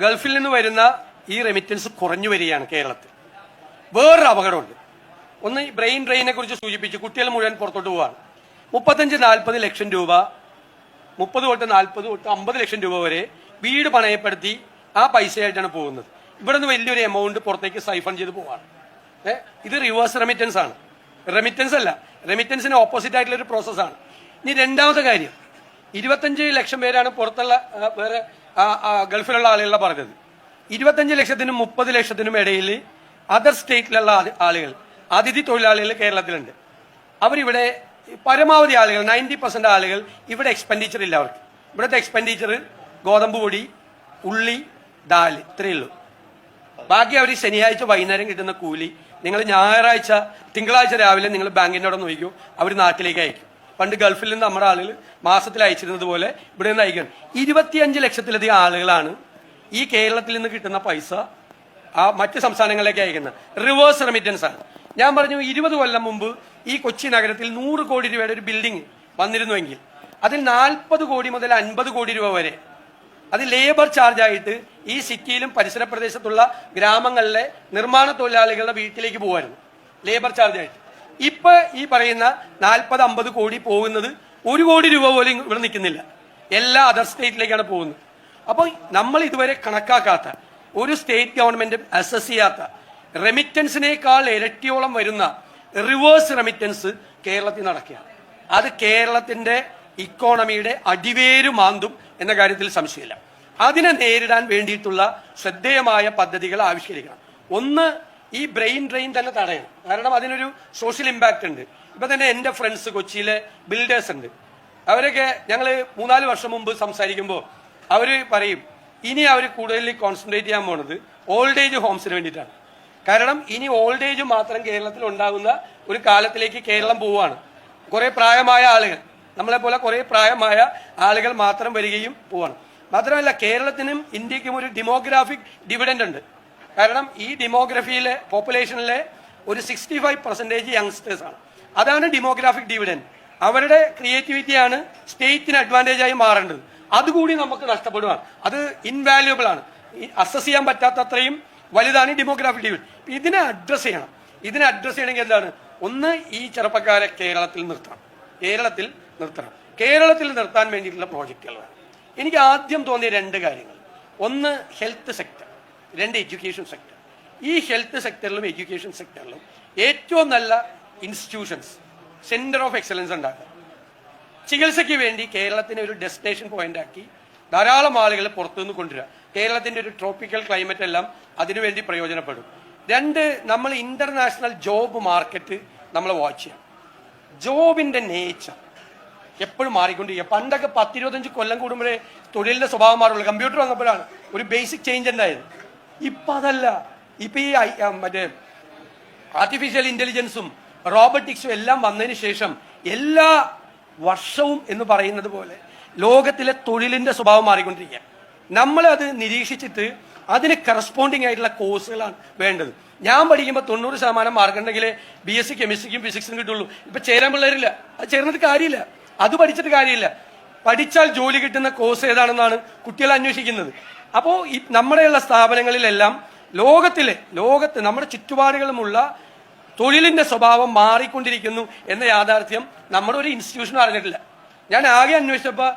ഗൾഫിൽ നിന്ന് വരുന്ന ഈ റെമിറ്റൻസ് കുറഞ്ഞു വരികയാണ് കേരളത്തിൽ. വേറൊരു അപകടമുണ്ട്. ഒന്ന് ബ്രെയിൻ ഡ്രെയിനെ കുറിച്ച് സൂചിപ്പിച്ചു. കുട്ടികൾ മുഴുവൻ പുറത്തോട്ട് പോവാണ്. 35-40 ലക്ഷം രൂപ, 30 തൊട്ട് 40 തൊട്ട് 50 ലക്ഷം രൂപ വരെ വീട് പണയപ്പെടുത്തി ആ പൈസയായിട്ടാണ് പോകുന്നത്. ഇവിടെ നിന്ന് വലിയൊരു എമൗണ്ട് പുറത്തേക്ക് സൈഫൺ ചെയ്ത് പോവാണ്. ഇത് റിവേഴ്സ് റെമിറ്റൻസ് ആണ്, റെമിറ്റൻസ് അല്ല. റെമിറ്റൻസിന് ഓപ്പോസിറ്റ് ആയിട്ടുള്ള ഒരു പ്രോസസ്സാണ്. ഇനി രണ്ടാമത്തെ കാര്യം, 25 ലക്ഷം പേരാണ് പുറത്തുള്ള വേറെ ഗൾഫിലുള്ള ആളുകളെ പറഞ്ഞത്. 25 ലക്ഷത്തിനും 30 ലക്ഷത്തിനും ഇടയിൽ അതർ സ്റ്റേറ്റിലുള്ള ആളുകൾ, അതിഥി തൊഴിലാളികൾ കേരളത്തിലുണ്ട്. അവരിവിടെ പരമാവധി ആളുകൾ 90% ആളുകൾ ഇവിടെ എക്സ്പെൻഡിച്ചർ ഇല്ല. അവർക്ക് ഇവിടുത്തെ എക്സ്പെൻഡിച്ചർ ഗോതമ്പ് പൊടി, ഉള്ളി, ദാല്, ഇത്രയേ ഉള്ളൂ. ബാക്കി അവർ ശനിയാഴ്ച വൈകുന്നേരം കിട്ടുന്ന കൂലി നിങ്ങൾ ഞായറാഴ്ച തിങ്കളാഴ്ച രാവിലെ നിങ്ങൾ ബാങ്കിൻ്റെ അവിടെ നോക്കിക്കോ, അവർ നാട്ടിലേക്ക് അയക്കും. പണ്ട് ഗൾഫിൽ നിന്ന് നമ്മുടെ ആളുകൾ മാസത്തിൽ അയച്ചിരുന്നത് പോലെ ഇവിടെ നിന്ന് അയക്കണം. 25 ലക്ഷത്തിലധികം ആളുകളാണ് ഈ കേരളത്തിൽ നിന്ന് കിട്ടുന്ന പൈസ മറ്റ് സംസ്ഥാനങ്ങളിലേക്ക് അയക്കുന്നത്. റിവേഴ്സ് റെമിറ്റൻസ് ആണ്. ഞാൻ പറഞ്ഞു 20 കൊല്ലം മുമ്പ് ഈ കൊച്ചി നഗരത്തിൽ 100 കോടി രൂപയുടെ ഒരു ബിൽഡിംഗ് വന്നിരുന്നുവെങ്കിൽ അതിൽ 40 കോടി മുതൽ 50 കോടി രൂപ വരെ അത് ലേബർ ചാർജ് ആയിട്ട് ഈ സിറ്റിയിലും പരിസര പ്രദേശത്തുള്ള ഗ്രാമങ്ങളിലെ നിർമ്മാണ തൊഴിലാളികളുടെ വീട്ടിലേക്ക് പോകുമായിരുന്നു, ലേബർ ചാർജ് ആയിട്ട്. ഇപ്പൊ ഈ പറയുന്ന 40-50 കോടി പോകുന്നത് 1 കോടി രൂപ പോലും ഇവിടെ നിൽക്കുന്നില്ല, എല്ലാ അതർ സ്റ്റേറ്റിലേക്കാണ് പോകുന്നത്. അപ്പോൾ നമ്മൾ ഇതുവരെ കണക്കാക്കാത്ത, ഒരു സ്റ്റേറ്റ് ഗവൺമെന്റും അസസ് ചെയ്യാത്ത റെമിറ്റൻസിനേക്കാൾ ഇരട്ടിയോളം വരുന്ന റിവേഴ്സ് റെമിറ്റൻസ് കേരളത്തിൽ നടക്കുകയാണ്. അത് കേരളത്തിന്റെ ഇക്കോണമിയുടെ അടിവേരു മാന്തും എന്ന കാര്യത്തിൽ സംശയമില്ല. അതിനെ നേരിടാൻ വേണ്ടിയിട്ടുള്ള ശ്രദ്ധേയമായ പദ്ധതികൾ ആവിഷ്കരിക്കണം. ഒന്ന്, ഈ ബ്രെയിൻ ഡ്രെയിൻ തന്നെ തടയണം. കാരണം അതിനൊരു സോഷ്യൽ ഇമ്പാക്റ്റ് ഉണ്ട്. ഇപ്പൊ തന്നെ എൻ്റെ ഫ്രണ്ട്സ് കൊച്ചിയിലെ ബിൽഡേഴ്സ് ഉണ്ട്. അവരൊക്കെ ഞങ്ങൾ 3-4 വർഷം മുമ്പ് സംസാരിക്കുമ്പോൾ അവർ പറയും ഇനി അവർ കൂടുതൽ കോൺസെൻട്രേറ്റ് ചെയ്യാൻ പോകുന്നത് ഓൾഡ് ഏജ് ഹോംസിന് വേണ്ടിയിട്ടാണ്. കാരണം ഇനി ഓൾഡ് ഏജ് മാത്രം കേരളത്തിൽ ഉണ്ടാകുന്ന ഒരു കാലത്തിലേക്ക് കേരളം പോവുകയാണ്. കുറെ പ്രായമായ ആളുകൾ, നമ്മളെപ്പോലെ കുറെ പ്രായമായ ആളുകൾ മാത്രം വരികയും പോവാണ്. മാത്രമല്ല കേരളത്തിനും ഇന്ത്യക്കും ഒരു ഡെമോഗ്രാഫിക് ഡിവിഡൻഡ് ഉണ്ട്. കാരണം ഈ ഡെമോഗ്രഫിയിലെ പോപ്പുലേഷനിലെ ഒരു 65% യങ്സ്റ്റേഴ്സ് ആണ്. അതാണ് ഡെമോഗ്രാഫിക് ഡിവിഡൻഡ്. അവരുടെ ക്രിയേറ്റിവിറ്റിയാണ് സ്റ്റേറ്റിന് അഡ്വാൻറ്റേജ് ആയി മാറേണ്ടത്. അതുകൂടി നമുക്ക് നഷ്ടപ്പെടുകയാണ്. അത് ഇൻവാല്യുബിൾ ആണ്. അസസ് ചെയ്യാൻ പറ്റാത്തത്രയും വലുതാണ് ഈ ഡെമോഗ്രാഫിക് ഡിവിഡൻഡ്. ഇതിനെ അഡ്രസ് ചെയ്യണം. ഇതിനെ അഡ്രസ് ചെയ്യണമെങ്കിൽ എന്താണ്? ഒന്ന്, ഈ ചെറുപ്പക്കാരെ കേരളത്തിൽ നിർത്തണം. കേരളത്തിൽ നിർത്താൻ വേണ്ടിയിട്ടുള്ള പ്രോജക്റ്റുകൾ വേണം. എനിക്ക് ആദ്യം തോന്നിയ 2 കാര്യങ്ങൾ, ഒന്ന് ഹെൽത്ത് സെക്ടർ, 2 എഡ്യൂക്കേഷൻ സെക്ടർ. ഈ ഹെൽത്ത് സെക്ടറിലും എഡ്യൂക്കേഷൻ സെക്ടറിലും ഏറ്റവും നല്ല ഇൻസ്റ്റിറ്റ്യൂഷൻസ്, സെന്റർ ഓഫ് എക്സലൻസ് ഉണ്ടാക്കുക. ചികിത്സയ്ക്ക് വേണ്ടി കേരളത്തിനെ ഒരു ഡെസ്റ്റിനേഷൻ പോയിന്റ് ആക്കി ധാരാളം ആളുകൾ പുറത്തുനിന്ന് കൊണ്ടുവരിക. കേരളത്തിന്റെ ഒരു ട്രോപ്പിക്കൽ ക്ലൈമറ്റ് എല്ലാം അതിനുവേണ്ടി പ്രയോജനപ്പെടും. 2, നമ്മൾ ഇന്റർനാഷണൽ ജോബ് മാർക്കറ്റ് നമ്മൾ വാച്ച് ചെയ്യാം. ജോബിന്റെ നേച്ചർ എപ്പോഴും മാറിക്കൊണ്ടിരിക്കുക. പണ്ടൊക്കെ 10-25 കൊല്ലം കൂടുമ്പോഴേ തൊഴിലിന്റെ സ്വഭാവം മാറുള്ളൂ. കമ്പ്യൂട്ടർ വന്നപ്പോഴാണ് ഒരു ബേസിക് ചേഞ്ച് ഉണ്ടായത്. ഇപ്പൊ അതല്ല. ഇപ്പൊ ഈ മറ്റേ ആർട്ടിഫിഷ്യൽ ഇന്റലിജൻസും റോബോട്ടിക്സും എല്ലാം വന്നതിന് ശേഷം എല്ലാ വർഷവും എന്ന് പറയുന്നത് പോലെ ലോകത്തിലെ തൊഴിലിന്റെ സ്വഭാവം മാറിക്കൊണ്ടിരിക്കുക. നമ്മളത് നിരീക്ഷിച്ചിട്ട് അതിന് കറസ്പോണ്ടിങ് ആയിട്ടുള്ള കോഴ്സുകളാണ് വേണ്ടത്. ഞാൻ പഠിക്കുമ്പോൾ 90% മാർക്ക് ഉണ്ടെങ്കിൽ BSc കെമിസ്ട്രിക്കും ഫിസിക്സും കിട്ടുള്ളൂ. ഇപ്പൊ ചേരാൻ പിള്ളേരില്ല. അത് ചേർന്നിട്ട് കാര്യമില്ല, അത് പഠിച്ചിട്ട് കാര്യമില്ല. പഠിച്ചാൽ ജോലി കിട്ടുന്ന കോഴ്സ് ഏതാണെന്നാണ് കുട്ടികൾ അന്വേഷിക്കുന്നത്. അപ്പോൾ നമ്മുടെയുള്ള സ്ഥാപനങ്ങളിലെല്ലാം ലോകത്ത് നമ്മുടെ ചുറ്റുപാടുകളുമുള്ള തൊഴിലിന്റെ സ്വഭാവം മാറിക്കൊണ്ടിരിക്കുന്നു എന്ന യാഥാർത്ഥ്യം നമ്മുടെ ഒരു ഇൻസ്റ്റിറ്റ്യൂഷനും അറിഞ്ഞിട്ടില്ല. ഞാൻ ആകെ അന്വേഷിച്ചപ്പോൾ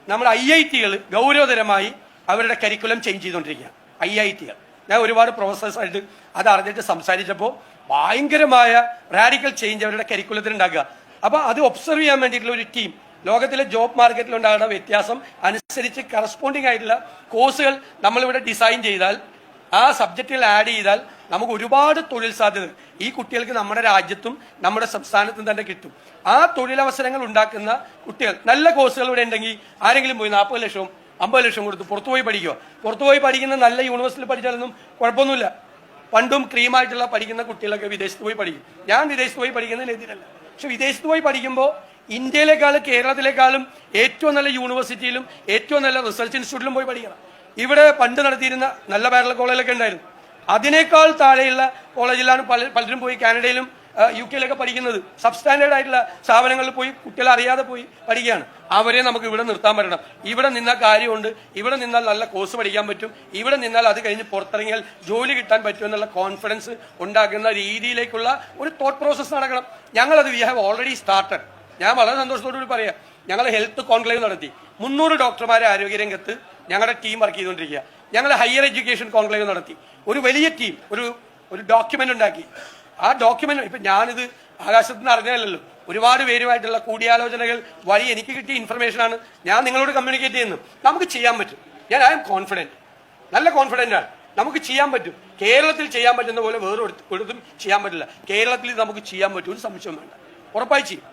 നമ്മുടെ IIT-കൾ ഗൗരവതരമായി അവരുടെ കരിക്കുലം ചേഞ്ച് ചെയ്തുകൊണ്ടിരിക്കുകയാണ്. IIT-കൾ ഞാൻ ഒരുപാട് പ്രൊഫസേഴ്സായിട്ട് അത് അറിഞ്ഞിട്ട് സംസാരിച്ചപ്പോൾ ഭയങ്കരമായ റാഡിക്കൽ ചേഞ്ച് അവരുടെ കരിക്കുലത്തിൽ ഉണ്ടാക്കുക. അപ്പോൾ അത് ഒബ്സർവ് ചെയ്യാൻ വേണ്ടിയിട്ടുള്ള ഒരു ടീം ലോകത്തിലെ ജോബ് മാർക്കറ്റിൽ ഉണ്ടാകുന്ന വ്യത്യാസം അനുസരിച്ച് കറസ്പോണ്ടിങ് ആയിട്ടുള്ള കോഴ്സുകൾ നമ്മളിവിടെ ഡിസൈൻ ചെയ്താൽ, ആ സബ്ജക്റ്റുകൾ ആഡ് ചെയ്താൽ നമുക്ക് ഒരുപാട് തൊഴിൽ സാധ്യത ഈ കുട്ടികൾക്ക് നമ്മുടെ രാജ്യത്തും നമ്മുടെ സംസ്ഥാനത്തും തന്നെ കിട്ടും. ആ തൊഴിലവസരങ്ങൾ ഉണ്ടാക്കുന്ന കുട്ടികൾ, നല്ല കോഴ്സുകൾ ഇവിടെ ഉണ്ടെങ്കിൽ ആരെങ്കിലും പോയി 40 ലക്ഷവും 50 ലക്ഷം കൊടുത്ത് പുറത്തുപോയി പഠിക്കുക. പുറത്തുപോയി പഠിക്കുന്ന നല്ല യൂണിവേഴ്സിറ്റിയിൽ പഠിച്ചാലൊന്നും കുഴപ്പമൊന്നുമില്ല. പണ്ടും ക്രീമായിട്ടുള്ള പഠിക്കുന്ന കുട്ടികളൊക്കെ വിദേശത്ത് പോയി പഠിക്കും. ഞാൻ വിദേശത്ത് പോയി പഠിക്കുന്നതിന് എതിരല്ല. പക്ഷെ വിദേശത്ത് പോയി പഠിക്കുമ്പോൾ ഇന്ത്യയിലേക്കാളും കേരളത്തിലേക്കാളും ഏറ്റവും നല്ല യൂണിവേഴ്സിറ്റിയിലും ഏറ്റവും നല്ല റിസർച്ച് ഇൻസ്റ്റിറ്റ്യൂട്ടിലും പോയി പഠിക്കണം. ഇവിടെ പണ്ട് നടത്തിയിരുന്ന നല്ല പാരലൽ കോളേജിലൊക്കെ ഉണ്ടായിരുന്നു. അതിനേക്കാൾ താഴെയുള്ള കോളേജിലാണ് പലരും പോയി കാനഡയിലും UK പഠിക്കുന്നത്. സബ്സ്റ്റാൻഡേർഡ് ആയിട്ടുള്ള സ്ഥാപനങ്ങളിൽ പോയി കുട്ടികൾ അറിയാതെ പോയി പഠിക്കുകയാണ്. അവരെ നമുക്ക് ഇവിടെ നിർത്താൻ പറ്റണം. ഇവിടെ നിന്ന കാര്യമുണ്ട്, ഇവിടെ നിന്നാൽ നല്ല കോഴ്സ് പഠിക്കാൻ പറ്റും, ഇവിടെ നിന്നാൽ അത് കഴിഞ്ഞ് പുറത്തിറങ്ങിയാൽ ജോലി കിട്ടാൻ പറ്റും എന്നുള്ള കോൺഫിഡൻസ് ഉണ്ടാക്കുന്ന രീതിയിലേക്കുള്ള ഒരു തോട്ട് പ്രോസസ്സ് നടക്കണം. ഞങ്ങളത് വി ഹാവ് ഓൾറെഡി സ്റ്റാർട്ടഡ്. ഞാൻ വളരെ സന്തോഷത്തോടുകൂടി പറയാം, ഞങ്ങൾ ഹെൽത്ത് കോൺക്ലേവ് നടത്തി. 300 ഡോക്ടർമാരെ ആരോഗ്യരംഗത്ത് ഞങ്ങളുടെ ടീം വർക്ക് ചെയ്തുകൊണ്ടിരിക്കുക. ഞങ്ങൾ ഹയർ എഡ്യൂക്കേഷൻ കോൺക്ലേവ് നടത്തി. ഒരു വലിയ ടീം ഒരു ഡോക്യുമെന്റ് ഉണ്ടാക്കി. ആ ഡോക്യുമെന്റ് ഇപ്പൊ ഞാനിത് ആകാശത്ത് നിന്ന് അറിഞ്ഞതല്ലോ, ഒരുപാട് പേരുമായിട്ടുള്ള കൂടിയാലോചനകൾ വഴി എനിക്ക് കിട്ടിയ ഇൻഫർമേഷനാണ് ഞാൻ നിങ്ങളോട് കമ്മ്യൂണിക്കേറ്റ് ചെയ്യുന്നത്. നമുക്ക് ചെയ്യാൻ പറ്റും. ഐ എം കോൺഫിഡന്റ്, നല്ല കോൺഫിഡന്റ് ആണ്. നമുക്ക് ചെയ്യാൻ പറ്റും. കേരളത്തിൽ ചെയ്യാൻ പറ്റുന്ന പോലെ വേറെ ഒരിടത്തും ചെയ്യാൻ പറ്റില്ല. കേരളത്തിൽ നമുക്ക് ചെയ്യാൻ പറ്റും, ഒരു സംശയം വേണ്ട, ഉറപ്പായി ചെയ്യും.